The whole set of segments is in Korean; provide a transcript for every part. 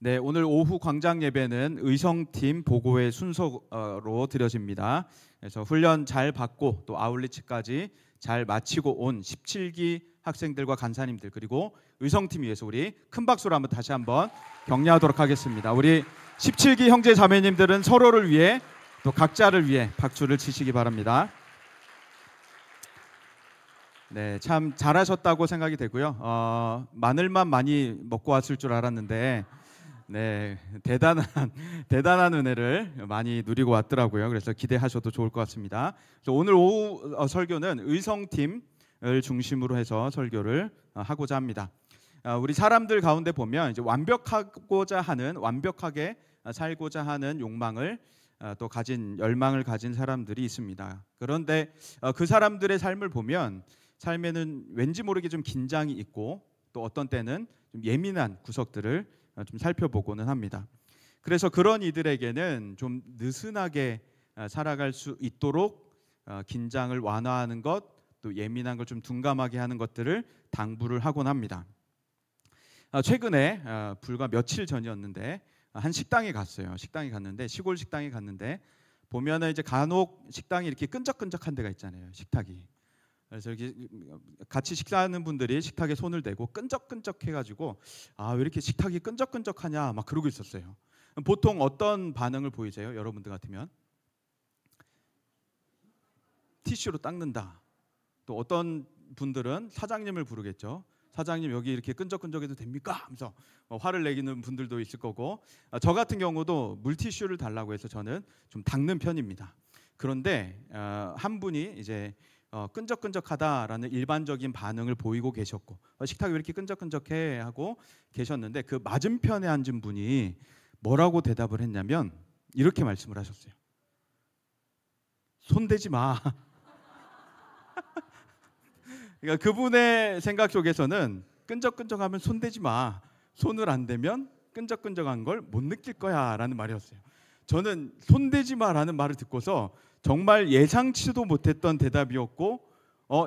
네, 오늘 오후 광장 예배는 의성팀 보고회 순서로 드려집니다. 그래서 훈련 잘 받고 또 아울리치까지 잘 마치고 온 17기 학생들과 간사님들 그리고 의성팀 위해서 우리 큰 박수로 다시 한번 격려하도록 하겠습니다. 우리 17기 형제 자매님들은 서로를 위해 또 각자를 위해 박수를 치시기 바랍니다. 네, 참 잘하셨다고 생각이 되고요. 마늘만 많이 먹고 왔을 줄 알았는데 네, 대단한 은혜를 많이 누리고 왔더라고요. 그래서 기대하셔도 좋을 것 같습니다. 그래서 오늘 오후 설교는 의성팀을 중심으로 해서 설교를 하고자 합니다. 우리 사람들 가운데 보면 이제 완벽하게 살고자 하는 욕망을 또 열망을 가진 사람들이 있습니다. 그런데 그 사람들의 삶을 보면 삶에는 왠지 모르게 좀 긴장이 있고 또 어떤 때는 좀 예민한 구석들을 좀 살펴보고는 합니다. 그래서 그런 이들에게는 좀 느슨하게 살아갈 수 있도록 긴장을 완화하는 것, 또 예민한 걸 좀 둔감하게 하는 것들을 당부를 하곤 합니다. 최근에 불과 며칠 전이었는데 한 식당에 갔어요. 시골 식당에 갔는데 보면은 이제 간혹 식당이 이렇게 끈적끈적한 데가 있잖아요. 식탁이. 그래서 이렇게 같이 식사하는 분들이 식탁에 손을 대고 끈적끈적해가지고 왜 이렇게 식탁이 끈적끈적하냐 막 그러고 있었어요. 보통 어떤 반응을 보이세요? 여러분들 같으면 티슈로 닦는다. 또 어떤 분들은 사장님을 부르겠죠. 사장님 여기 이렇게 끈적끈적해도 됩니까? 하면서 화를 내기는 분들도 있을 거고 저 같은 경우도 물티슈를 달라고 해서 저는 좀 닦는 편입니다. 그런데 한 분이 이제 끈적끈적하다라는 일반적인 반응을 보이고 계셨고 식탁이 왜 이렇게 끈적끈적해 하고 계셨는데 그 맞은편에 앉은 분이 뭐라고 대답을 했냐면 이렇게 말씀을 하셨어요. 손대지 마. 그러니까 그분의 생각 속에서는 끈적끈적하면 손대지 마. 손을 안 대면 끈적끈적한 걸 못 느낄 거야 라는 말이었어요. 저는 손대지 마라는 말을 듣고서 정말 예상치도 못했던 대답이었고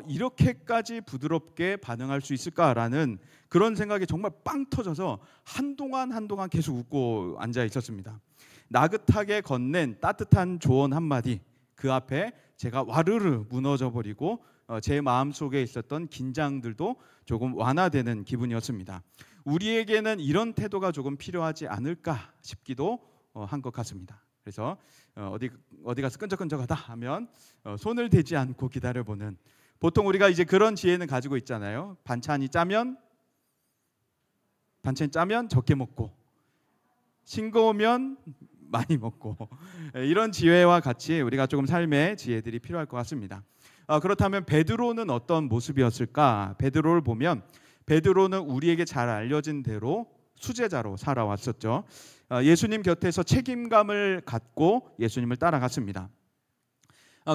이렇게까지 부드럽게 반응할 수 있을까라는 그런 생각이 정말 빵 터져서 한동안 계속 웃고 앉아 있었습니다. 나긋하게 건넨 따뜻한 조언 한마디 그 앞에 제가 와르르 무너져 버리고 제 마음속에 있었던 긴장들도 조금 완화되는 기분이었습니다. 우리에게는 이런 태도가 조금 필요하지 않을까 싶기도 한 것 같습니다. 그래서 어디 가서 끈적끈적하다 하면 손을 대지 않고 기다려보는 보통 우리가 이제 그런 지혜는 가지고 있잖아요. 반찬이 짜면 적게 먹고 싱거우면 많이 먹고 이런 지혜와 같이 우리가 조금 삶의 지혜들이 필요할 것 같습니다. 그렇다면 베드로는 어떤 모습이었을까? 베드로를 보면 베드로는 우리에게 잘 알려진 대로 수제자로 살아왔었죠. 예수님 곁에서 책임감을 갖고 예수님을 따라갔습니다.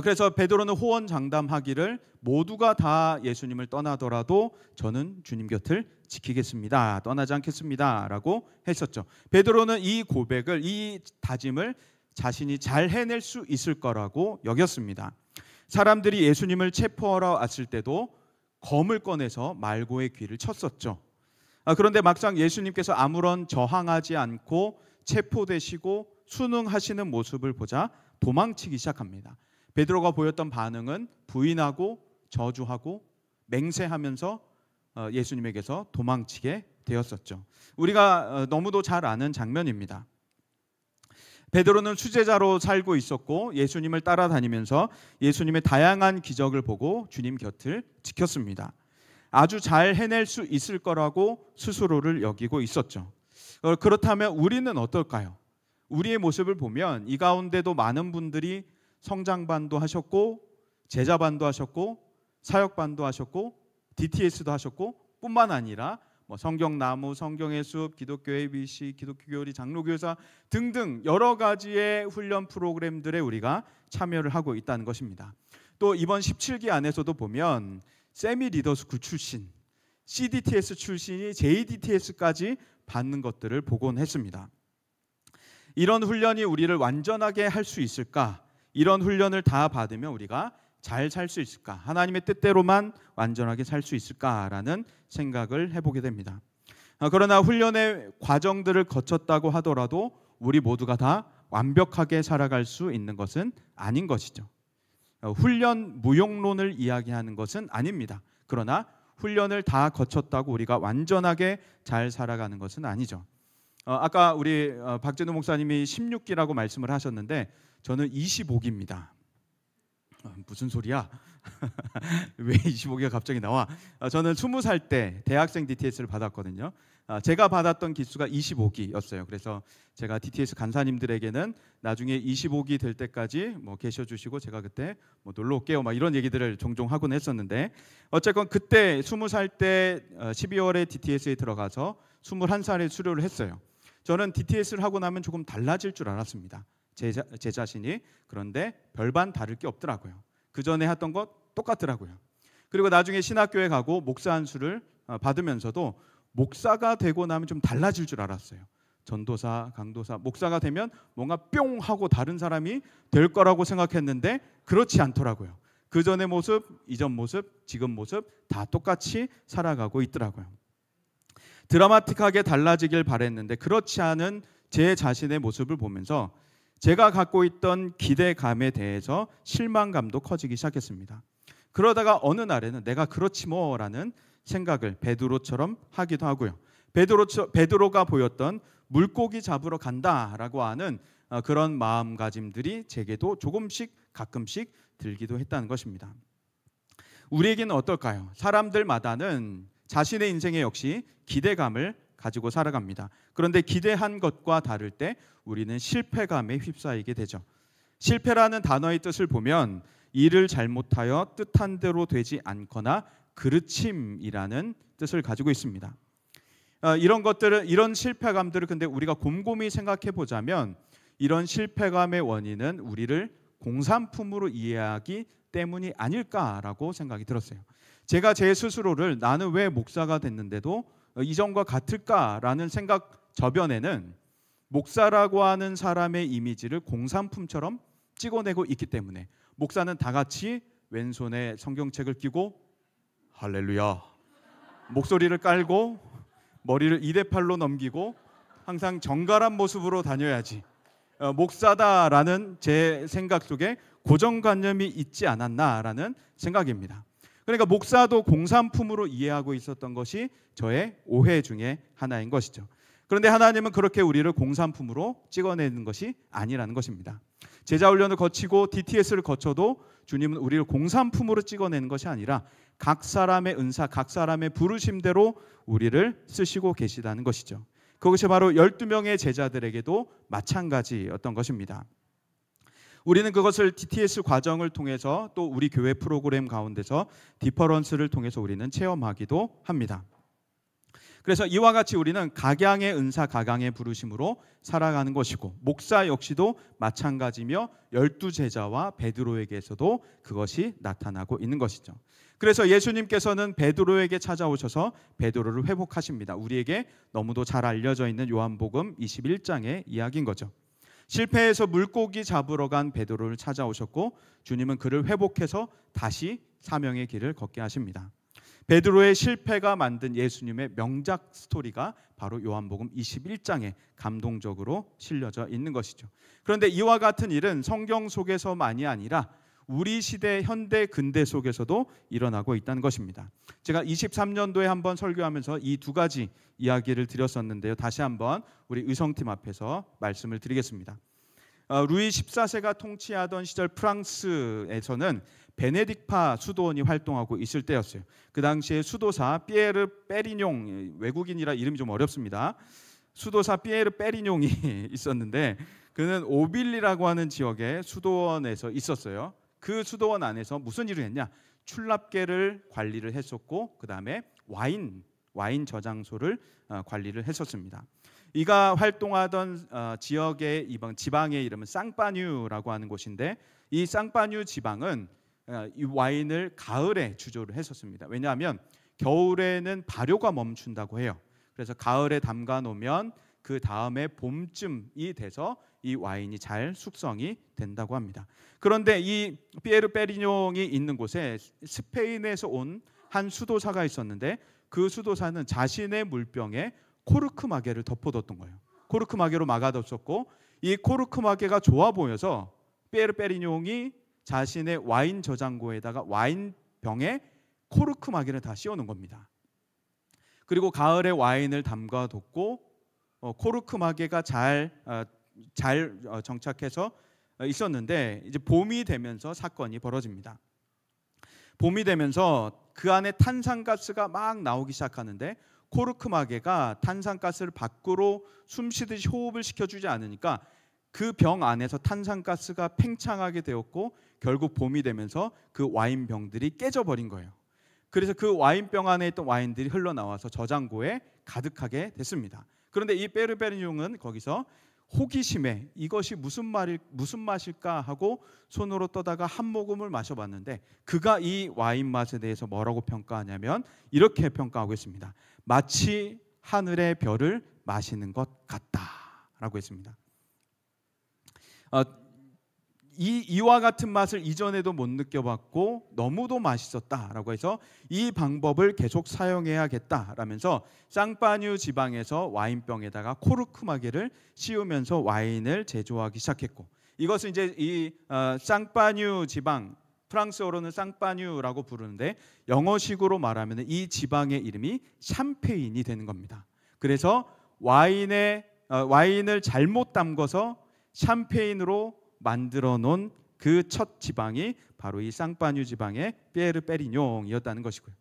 그래서 베드로는 호언장담하기를 모두가 다 예수님을 떠나더라도 저는 주님 곁을 지키겠습니다. 떠나지 않겠습니다. 라고 했었죠. 베드로는 이 고백을, 이 다짐을 자신이 잘 해낼 수 있을 거라고 여겼습니다. 사람들이 예수님을 체포하러 왔을 때도 검을 꺼내서 말고의 귀를 쳤었죠. 그런데 막상 예수님께서 아무런 저항하지 않고 체포되시고 순응하시는 모습을 보자 도망치기 시작합니다. 베드로가 보였던 반응은 부인하고 저주하고 맹세하면서 예수님에게서 도망치게 되었었죠. 우리가 너무도 잘 아는 장면입니다. 베드로는 수제자로 살고 있었고 예수님을 따라다니면서 예수님의 다양한 기적을 보고 주님 곁을 지켰습니다. 아주 잘 해낼 수 있을 거라고 스스로를 여기고 있었죠. 그렇다면 우리는 어떨까요? 우리의 모습을 보면 이 가운데도 많은 분들이 성장반도 하셨고 제자반도 하셨고 사역반도 하셨고 DTS도 하셨고 뿐만 아니라 성경나무, 성경의 숲, 기독교 ABC, 기독교 교리, 장로교사 등등 여러 가지의 훈련 프로그램들에 우리가 참여를 하고 있다는 것입니다. 또 이번 17기 안에서도 보면 세미 리더스쿨 출신, CDTS 출신이 JDTS까지 받는 것들을 보곤 했습니다. 이런 훈련이 우리를 완전하게 할 수 있을까? 이런 훈련을 다 받으면 우리가 잘 살 수 있을까? 하나님의 뜻대로만 완전하게 살 수 있을까라는 생각을 해보게 됩니다. 그러나 훈련의 과정들을 거쳤다고 하더라도 우리 모두가 다 완벽하게 살아갈 수 있는 것은 아닌 것이죠. 훈련 무용론을 이야기하는 것은 아닙니다. 그러나 훈련을 다 거쳤다고 우리가 완전하게 잘 살아가는 것은 아니죠. 아까 우리 박진우 목사님이 16기라고 말씀을 하셨는데 저는 25기입니다. 무슨 소리야? 왜 25기가 갑자기 나와? 저는 20살 때 대학생 DTS를 받았거든요. 제가 받았던 기수가 25기였어요. 그래서 제가 DTS 간사님들에게는 나중에 25기 될 때까지 뭐 계셔 주시고 제가 그때 뭐 놀러 올게요 막 이런 얘기들을 종종 하곤 했었는데, 어쨌건 그때 20살 때 12월에 DTS에 들어가서 21살에 수료를 했어요. 저는 DTS를 하고 나면 조금 달라질 줄 알았습니다. 제 자신이. 그런데 별반 다를 게 없더라고요. 그 전에 했던 것 똑같더라고요. 그리고 나중에 신학교에 가고 목사 안수를 받으면서도 목사가 되고 나면 좀 달라질 줄 알았어요. 전도사, 강도사, 목사가 되면 뭔가 뿅 하고 다른 사람이 될 거라고 생각했는데 그렇지 않더라고요. 그 전의 모습, 이전 모습, 지금 모습 다 똑같이 살아가고 있더라고요. 드라마틱하게 달라지길 바랬는데 그렇지 않은 제 자신의 모습을 보면서 제가 갖고 있던 기대감에 대해서 실망감도 커지기 시작했습니다. 그러다가 어느 날에는 내가 그렇지 뭐라는 생각을 베드로처럼 하기도 하고요. 베드로가 보였던 물고기 잡으러 간다라고 하는 그런 마음가짐들이 제게도 조금씩 가끔씩 들기도 했다는 것입니다. 우리에게는 어떨까요? 사람들마다는 자신의 인생에 역시 기대감을 가지고 살아갑니다. 그런데 기대한 것과 다를 때 우리는 실패감에 휩싸이게 되죠. 실패라는 단어의 뜻을 보면 일을 잘못하여 뜻한 대로 되지 않거나 그르침이라는 뜻을 가지고 있습니다. 이런 실패감들을 근데 우리가 곰곰이 생각해 보자면 이런 실패감의 원인은 우리를 공산품으로 이해하기 때문이 아닐까라고 생각이 들었어요. 제가 제 스스로를 나는 왜 목사가 됐는데도 이전과 같을까라는 생각 저변에는 목사라고 하는 사람의 이미지를 공산품처럼 찍어내고 있기 때문에, 목사는 다 같이 왼손에 성경책을 끼고 할렐루야, 목소리를 깔고 머리를 2대8로 넘기고 항상 정갈한 모습으로 다녀야지 목사다라는 제 생각 속에 고정관념이 있지 않았나라는 생각입니다. 그러니까 목사도 공산품으로 이해하고 있었던 것이 저의 오해 중에 하나인 것이죠. 그런데 하나님은 그렇게 우리를 공산품으로 찍어내는 것이 아니라는 것입니다. 제자훈련을 거치고 DTS를 거쳐도 주님은 우리를 공산품으로 찍어내는 것이 아니라 각 사람의 은사, 각 사람의 부르심대로 우리를 쓰시고 계시다는 것이죠. 그것이 바로 12명의 제자들에게도 마찬가지였던 것입니다. 우리는 그것을 DTS 과정을 통해서 또 우리 교회 프로그램 가운데서 디퍼런스를 통해서 우리는 체험하기도 합니다. 그래서 이와 같이 우리는 각양의 은사, 각양의 부르심으로 살아가는 것이고, 목사 역시도 마찬가지며 12제자와 베드로에게서도 그것이 나타나고 있는 것이죠. 그래서 예수님께서는 베드로에게 찾아오셔서 베드로를 회복하십니다. 우리에게 너무도 잘 알려져 있는 요한복음 21장의 이야기인 거죠. 실패해서 물고기 잡으러 간 베드로를 찾아오셨고 주님은 그를 회복해서 다시 사명의 길을 걷게 하십니다. 베드로의 실패가 만든 예수님의 명작 스토리가 바로 요한복음 21장에 감동적으로 실려져 있는 것이죠. 그런데 이와 같은 일은 성경 속에서만이 아니라 우리 시대 현대 근대 속에서도 일어나고 있다는 것입니다. 제가 23년도에 한번 설교하면서 이 두 가지 이야기를 드렸었는데요. 다시 한번 우리 의성팀 앞에서 말씀을 드리겠습니다. 루이 14세가 통치하던 시절 프랑스에서는 베네딕파 수도원이 활동하고 있을 때였어요. 그 당시에 수도사 피에르 페리뇽, 외국인이라 이름이 좀 어렵습니다. 수도사 피에르 페리뇽이 있었는데 그는 오빌리라고 하는 지역의 수도원에서 있었어요. 그 수도원 안에서 무슨 일을 했냐? 출납계를 관리를 했었고 그 다음에 와인 저장소를 관리를 했었습니다. 이가 활동하던 지역의 지방의 이름은 쌍파뉴라고 하는 곳인데 이 쌍파뉴 지방은 이 와인을 가을에 주조를 했었습니다. 왜냐하면 겨울에는 발효가 멈춘다고 해요. 그래서 가을에 담가 놓으면 그 다음에 봄쯤이 돼서 이 와인이 잘 숙성이 된다고 합니다. 그런데 이 피에르 페리뇽이 있는 곳에 스페인에서 온 한 수도사가 있었는데 그 수도사는 자신의 물병에 코르크 마개를 덮어뒀던 거예요. 코르크 마개로 막아뒀었고, 이 코르크 마개가 좋아 보여서 피에르 페리뇽이 자신의 와인 저장고에다가 와인병에 코르크 마개를 다 씌워놓은 겁니다. 그리고 가을에 와인을 담가뒀고 코르크 마개가 잘 정착해서 있었는데, 이제 봄이 되면서 사건이 벌어집니다. 봄이 되면서 그 안에 탄산가스가 막 나오기 시작하는데, 코르크 마개가 탄산가스를 밖으로 숨쉬듯이 호흡을 시켜주지 않으니까 그 병 안에서 탄산가스가 팽창하게 되었고, 결국 봄이 되면서 그 와인병들이 깨져버린 거예요. 그래서 그 와인병 안에 있던 와인들이 흘러나와서 저장고에 가득하게 됐습니다. 그런데 이 피에르 페리뇽은 거기서 호기심에 이것이 무슨 맛일까 하고 손으로 떠다가 한 모금을 마셔봤는데, 그가 이 와인 맛에 대해서 뭐라고 평가하냐면 이렇게 평가하고 있습니다. 마치 하늘의 별을 마시는 것 같다라고 했습니다. 이와 같은 맛을 이전에도 못 느껴봤고 너무도 맛있었다라고 해서 이 방법을 계속 사용해야겠다라면서 쌍파뉴 지방에서 와인병에다가 코르크 마개를 씌우면서 와인을 제조하기 시작했고, 이것은 이제 이 쌍파뉴 지방, 프랑스어로는 쌍파뉴라고 부르는데 영어식으로 말하면 이 지방의 이름이 샴페인이 되는 겁니다. 그래서 와인을 잘못 담궈서 샴페인으로 만들어 놓은 그 첫 지방이 바로 이 쌍파뉴 지방의 피에르 페리뇽이었다는 것이고요.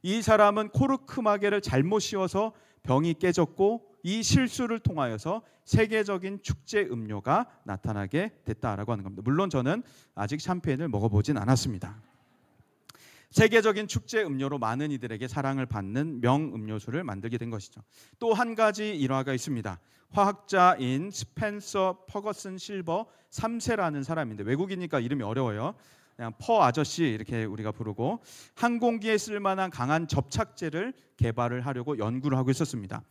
이 사람은 코르크 마개를 잘못 씌워서 병이 깨졌고, 이 실수를 통하여서 세계적인 축제 음료가 나타나게 됐다라고 하는 겁니다. 물론 저는 아직 샴페인을 먹어보진 않았습니다. 세계적인 축제 음료로 많은 이들에게 사랑을 받는 명음료수를 만들게 된 것이죠. 또 한 가지 일화가 있습니다. 화학자인 스펜서 퍼거슨 실버 3세라는 사람인데, 외국이니까 이름이 어려워요. 그냥 퍼 아저씨 이렇게 우리가 부르고, 항공기에 쓸만한 강한 접착제를 개발을 하려고 연구를 하고 있었습니다.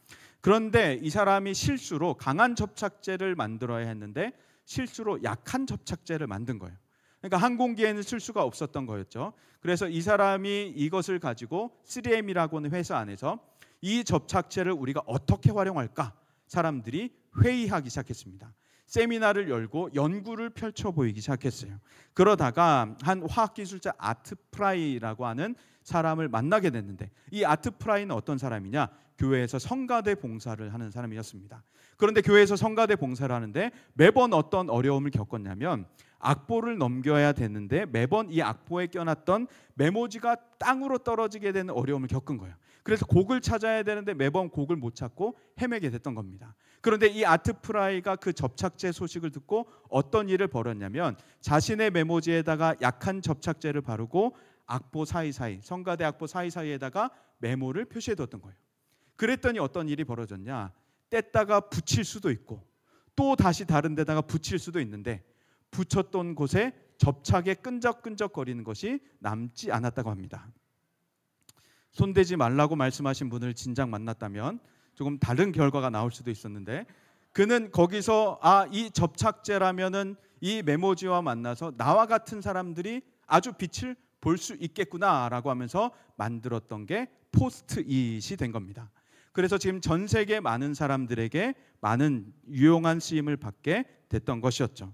그런데 이 사람이 실수로 강한 접착제를 만들어야 했는데 실수로 약한 접착제를 만든 거예요. 그러니까 항공기에는 쓸 수가 없었던 거였죠. 그래서 이 사람이 이것을 가지고 3M이라고 하는 회사 안에서 이 접착제를 우리가 어떻게 활용할까 사람들이 회의하기 시작했습니다. 세미나를 열고 연구를 펼쳐 보이기 시작했어요. 그러다가 한 화학기술자 아트 프라이라고 하는 사람을 만나게 됐는데, 이 아트 프라이는 어떤 사람이냐? 교회에서 성가대 봉사를 하는 사람이었습니다. 그런데 교회에서 성가대 봉사를 하는데 매번 어떤 어려움을 겪었냐면, 악보를 넘겨야 되는데 매번 이 악보에 껴놨던 메모지가 땅으로 떨어지게 되는 어려움을 겪은 거예요. 그래서 곡을 찾아야 되는데 매번 곡을 못 찾고 헤매게 됐던 겁니다. 그런데 이 아트 프라이가 그 접착제 소식을 듣고 어떤 일을 벌였냐면, 자신의 메모지에다가 약한 접착제를 바르고 악보 사이사이, 성가대 악보 사이사이에다가 메모를 표시해뒀던 거예요. 그랬더니 어떤 일이 벌어졌냐? 뗐다가 붙일 수도 있고 또 다시 다른 데다가 붙일 수도 있는데, 붙였던 곳에 접착에 끈적끈적거리는 것이 남지 않았다고 합니다. 손대지 말라고 말씀하신 분을 진작 만났다면 조금 다른 결과가 나올 수도 있었는데, 그는 거기서 이 접착제라면은 이 메모지와 만나서 나와 같은 사람들이 아주 빛을 볼 수 있겠구나라고 하면서 만들었던 게 포스트잇이 된 겁니다. 그래서 지금 전 세계 많은 사람들에게 많은 유용한 쓰임을 받게 됐던 것이었죠.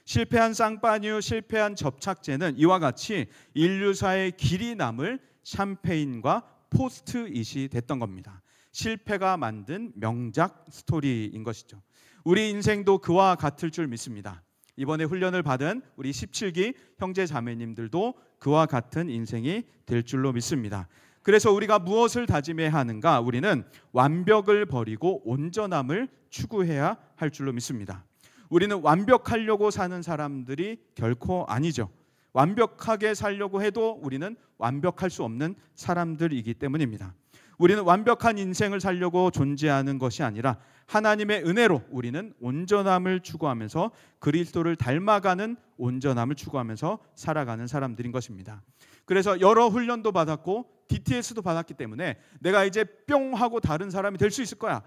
실패한 쌍파뉴, 실패한 접착제는 이와 같이 인류사의 길이 남을 샴페인과 포스트잇이 됐던 겁니다. 실패가 만든 명작 스토리인 것이죠. 우리 인생도 그와 같을 줄 믿습니다. 이번에 훈련을 받은 우리 17기 형제 자매님들도 그와 같은 인생이 될 줄로 믿습니다. 그래서 우리가 무엇을 다짐해야 하는가? 우리는 완벽을 버리고 온전함을 추구해야 할 줄로 믿습니다. 우리는 완벽하려고 사는 사람들이 결코 아니죠. 완벽하게 살려고 해도 우리는 완벽할 수 없는 사람들이기 때문입니다. 우리는 완벽한 인생을 살려고 존재하는 것이 아니라 하나님의 은혜로 우리는 온전함을 추구하면서 그리스도를 닮아가는 온전함을 추구하면서 살아가는 사람들인 것입니다. 그래서 여러 훈련도 받았고 DTS도 받았기 때문에 내가 이제 뿅 하고 다른 사람이 될 수 있을 거야,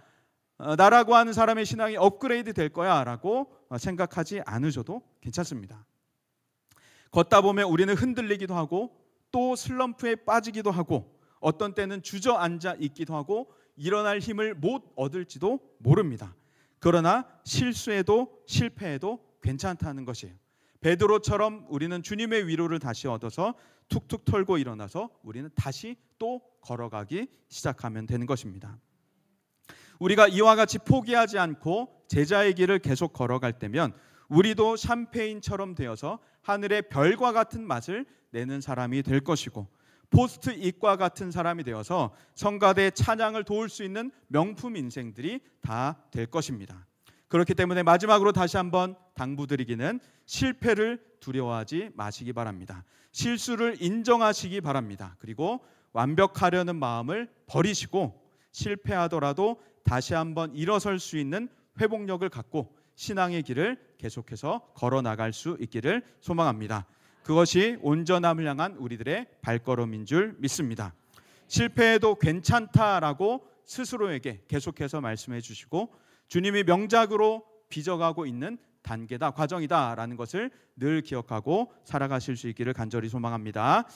나라고 하는 사람의 신앙이 업그레이드 될 거야 라고 생각하지 않으셔도 괜찮습니다. 걷다 보면 우리는 흔들리기도 하고 또 슬럼프에 빠지기도 하고 어떤 때는 주저앉아 있기도 하고 일어날 힘을 못 얻을지도 모릅니다. 그러나 실수해도 실패해도 괜찮다는 것이에요. 베드로처럼 우리는 주님의 위로를 다시 얻어서 툭툭 털고 일어나서 우리는 다시 또 걸어가기 시작하면 되는 것입니다. 우리가 이와 같이 포기하지 않고 제자의 길을 계속 걸어갈 때면 우리도 샴페인처럼 되어서 하늘의 별과 같은 맛을 내는 사람이 될 것이고, 포스트잇과 같은 사람이 되어서 성가대 찬양을 도울 수 있는 명품 인생들이 다 될 것입니다. 그렇기 때문에 마지막으로 다시 한번 당부드리기는, 실패를 두려워하지 마시기 바랍니다. 실수를 인정하시기 바랍니다. 그리고 완벽하려는 마음을 버리시고 실패하더라도 다시 한번 일어설 수 있는 회복력을 갖고 신앙의 길을 계속해서 걸어나갈 수 있기를 소망합니다. 그것이 온전함을 향한 우리들의 발걸음인 줄 믿습니다. 실패해도 괜찮다라고 스스로에게 계속해서 말씀해 주시고, 주님이 명작으로 빚어가고 있는 단계다, 과정이다라는 것을 늘 기억하고 살아가실 수 있기를 간절히 소망합니다.